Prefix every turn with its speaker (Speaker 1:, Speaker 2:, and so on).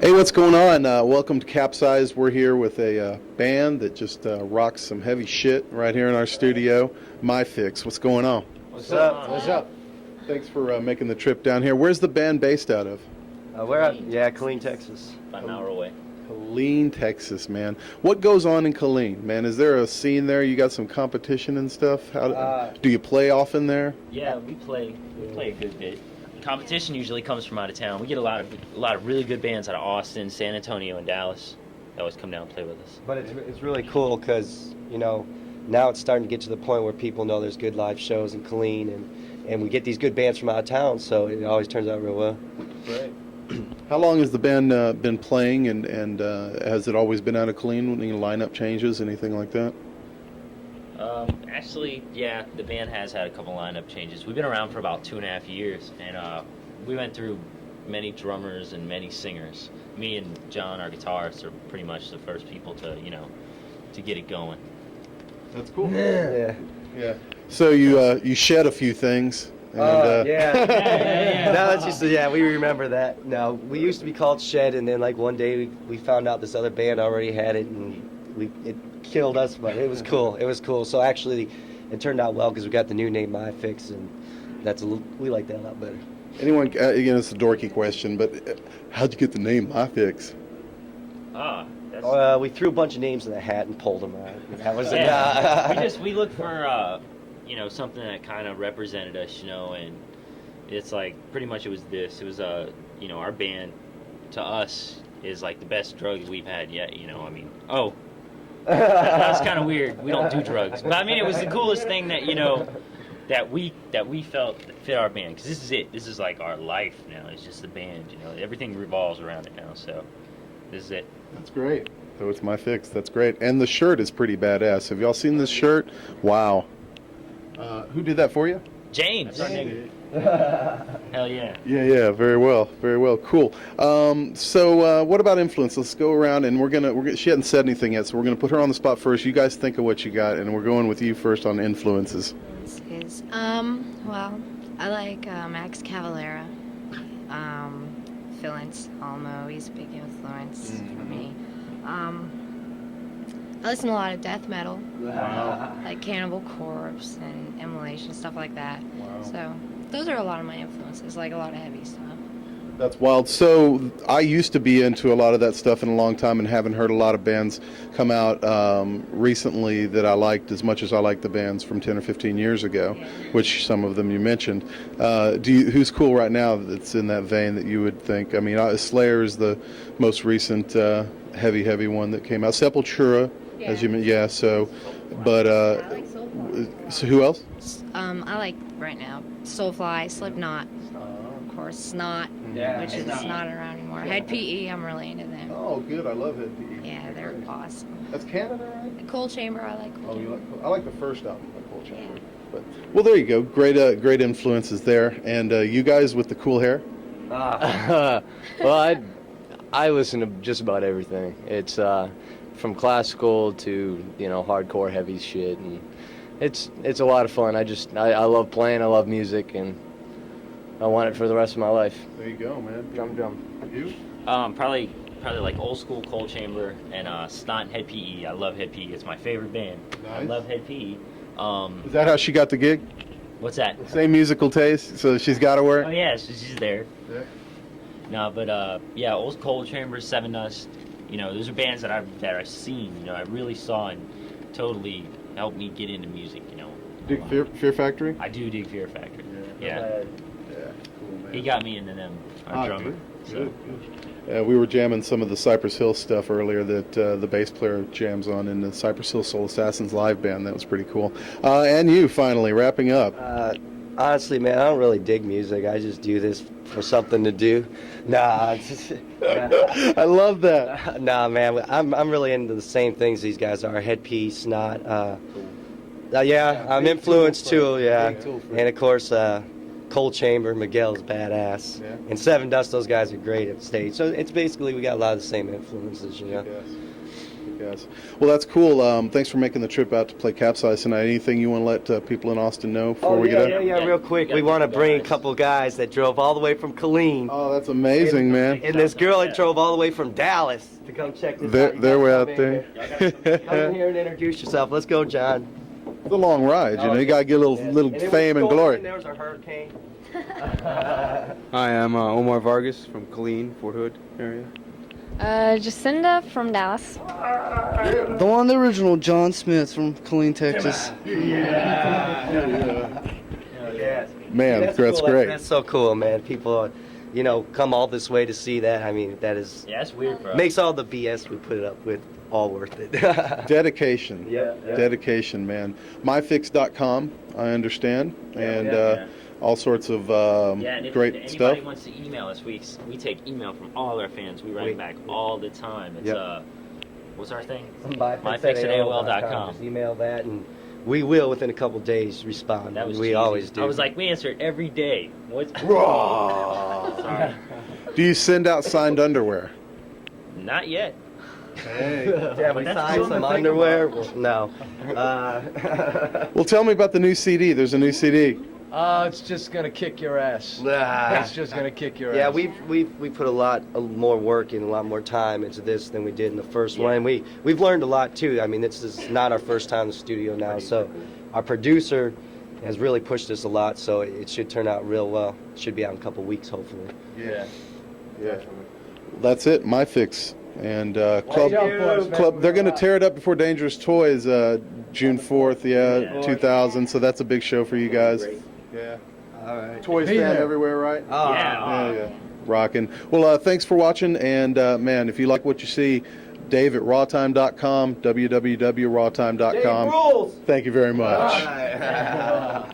Speaker 1: Hey, what's going on? Welcome to Capzeyez. We're here with a band that just rocks some heavy shit right here in our studio. Miphix. What's going on?
Speaker 2: What's up? What's up?
Speaker 1: Thanks for making the trip down here. Where's the band based out of?
Speaker 2: We're out, Killeen, Texas.
Speaker 3: About an hour away.
Speaker 1: Killeen, Texas, man. What goes on in Killeen, man? Is there a scene there? You got some competition and stuff? Do you play often there?
Speaker 3: Yeah, we play a good bit. Competition usually comes from out of town. We get a lot of really good bands out of Austin, San Antonio, and Dallas. They always come down and play with us.
Speaker 2: But it's really cool because, now it's starting to get to the point where people know there's good live shows in Killeen, and we get these good bands from out of town, so it always turns out real well.
Speaker 1: Right. How long has the band been playing, and has it always been out of Killeen? Any lineup changes, anything like that?
Speaker 3: Actually, yeah, the band has had a couple lineup changes. We've been around for about 2.5 years, and we went through many drummers and many singers. Me and John, our guitarist, are pretty much the first people to get it going.
Speaker 1: That's cool.
Speaker 2: Yeah.
Speaker 1: So you shed a few things. And,
Speaker 2: yeah. Now that you say, yeah, we remember that. Now, we used to be called Shed, and then like one day we found out this other band already had it, and it killed us, but it was cool. It was cool. So actually, it turned out well because we got the new name Miphix, and we like that a lot better.
Speaker 1: Anyone? Again, it's a dorky question, but how'd you get the name Miphix?
Speaker 2: We threw a bunch of names in the hat and pulled them out. That was
Speaker 3: we looked for something that kind of represented us, and it's like pretty much it was this. It was our band to us is like the best drugs we've had yet. That's kind of weird. We don't do drugs, but I mean it was the coolest thing that that we felt fit our band, because this is it. This is like our life now. It's just the band. Everything revolves around it now. So this is it.
Speaker 1: That's great. So it's Miphix. That's great. And the shirt is pretty badass. Have y'all seen this shirt? Wow. Who did that for you?
Speaker 3: James. Hell yeah.
Speaker 1: Yeah. Very well. Cool. So what about influence? Let's go around, and we're gonna. She hadn't said anything yet, so we're gonna put her on the spot first. You guys think of what you got, and we're going with you first on influences.
Speaker 4: Well, I like Max Cavalera. Philance Almo, he's a big influence for me. I listen to a lot of death metal, like Cannibal Corpse and Immolation, stuff like that.
Speaker 1: Wow.
Speaker 4: So those are a lot of my influences, like a lot of heavy stuff.
Speaker 1: That's wild. So I used to be into a lot of that stuff in a long time, and haven't heard a lot of bands come out recently that I liked as much as I liked the bands from 10 or 15 years ago, which some of them you mentioned. Who's cool right now that's in that vein that you would think? I mean, Slayer is the most recent heavy one that came out. Sepultura, as you mentioned. Yeah. So, but
Speaker 4: I like Soulfly.
Speaker 1: So who else?
Speaker 4: I like right now Soulfly, Slipknot, of course, Snot, which is not around anymore. Head PE, I'm really into them.
Speaker 1: Oh, good. I love Head PE.
Speaker 4: Yeah, they're awesome.
Speaker 1: That's Canada, right?
Speaker 4: Cold Chamber, I like. Cold Chamber.
Speaker 1: I like the first album by Cold Chamber. Yeah. But well, there you go. Great influences there. And you guys with the cool hair.
Speaker 5: Well, I listen to just about everything. It's from classical to hardcore heavy shit, and it's a lot of fun. I love playing. I love music, and I want it for the rest of my life.
Speaker 1: There you go, man.
Speaker 5: Drum.
Speaker 1: You?
Speaker 3: Probably like old school Cold Chamber and Snot and Head PE. I love Head PE. It's my favorite band.
Speaker 1: Nice.
Speaker 3: I love Head PE.
Speaker 1: Is that how she got the gig?
Speaker 3: What's that?
Speaker 1: Same musical taste, so she's got to work.
Speaker 3: Oh yeah, she's there.
Speaker 1: Yeah.
Speaker 3: No, but old Cold Chamber, Seven Dust. Those are bands that I've seen. I really saw and totally helped me get into music.
Speaker 1: Dig Fear Factory?
Speaker 3: I do dig Fear Factory. Yeah.
Speaker 1: Cool, man.
Speaker 3: He got me into them. Our drummer.
Speaker 1: Good. We were jamming some of the Cypress Hill stuff earlier that the bass player jams on in the Cypress Hill Soul Assassins live band. That was pretty cool. And you, finally, wrapping up.
Speaker 2: Honestly, man, I don't really dig music. I just do this for something to do. Nah.
Speaker 1: I love that.
Speaker 2: Nah, man, I'm really into the same things these guys are. Headpiece, Snot. I'm influenced too, yeah. And of course, Cold Chamber, Miguel's badass.
Speaker 1: Yeah.
Speaker 2: And Seven Dust, those guys are great at stage. So it's basically, we got a lot of the same influences,
Speaker 1: Yes. Yes. Well, that's cool. Thanks for making the trip out to play Capzeyez tonight. Anything you want to let people in Austin know before we get out?
Speaker 2: Yeah, real quick. We want to bring a couple guys that drove all the way from Killeen.
Speaker 1: Oh, that's amazing, man.
Speaker 2: And this girl that drove all the way from Dallas to come check this out.
Speaker 1: They're way out there.
Speaker 2: Come in here and introduce yourself. Let's go, John.
Speaker 1: It's a long ride, you know. You gotta get a little
Speaker 2: And
Speaker 1: fame and glory.
Speaker 2: There was a hurricane.
Speaker 6: Hi, I'm Omar Vargas from Killeen, Fort Hood area.
Speaker 7: Jacinda from Dallas.
Speaker 8: The one, the original John Smith from Killeen, Texas.
Speaker 1: Man, that's
Speaker 2: cool.
Speaker 1: great.
Speaker 2: That's so cool, man. People, come all this way to see that. I mean, that is
Speaker 3: Yeah, it's weird, bro.
Speaker 2: makes all the BS we put up with all worth it.
Speaker 1: Dedication.
Speaker 2: Yeah.
Speaker 1: Dedication, man. Miphix.com, I understand, and all sorts of
Speaker 3: Yeah, and if
Speaker 1: great
Speaker 3: anybody
Speaker 1: stuff.
Speaker 3: wants to email us, we take email from all our fans. We write back all the time. It's what's our thing? Miphix@AOL.com.
Speaker 2: Just email that, and we will within a couple days respond.
Speaker 3: That was
Speaker 2: we
Speaker 3: cheesy.
Speaker 2: always do.
Speaker 3: I was like, we answer it every day. What's Sorry,
Speaker 1: Do you send out signed underwear?
Speaker 3: not yet.
Speaker 2: yeah, we
Speaker 3: That's
Speaker 2: signed
Speaker 3: cool to
Speaker 2: some
Speaker 3: think
Speaker 2: underwear. Well, no.
Speaker 1: Well, tell me about the new CD. There's a new CD.
Speaker 5: It's just gonna kick your ass.
Speaker 2: Nah.
Speaker 5: It's just gonna kick your
Speaker 2: Yeah,
Speaker 5: ass.
Speaker 2: we put a lot more work and a lot more time into this than we did in the first one. And we've learned a lot too. I mean, this is not our first time in the studio now, so our producer has really pushed us a lot. So it should turn out real well. It should be out in a couple weeks, hopefully.
Speaker 1: Yeah. That's it, Miphix. And Club, they're going to tear it up before Dangerous Toys June 4th, 2000. So that's a big show for you guys. Yeah.
Speaker 2: All right.
Speaker 1: Toys stand everywhere, right?
Speaker 2: Oh,
Speaker 1: Yeah. Rocking. Well, thanks for watching. And man, if you like what you see, Dave at rawtime.com, www.rawtime.com.
Speaker 2: Dave rules.
Speaker 1: Thank you very much.
Speaker 2: All right.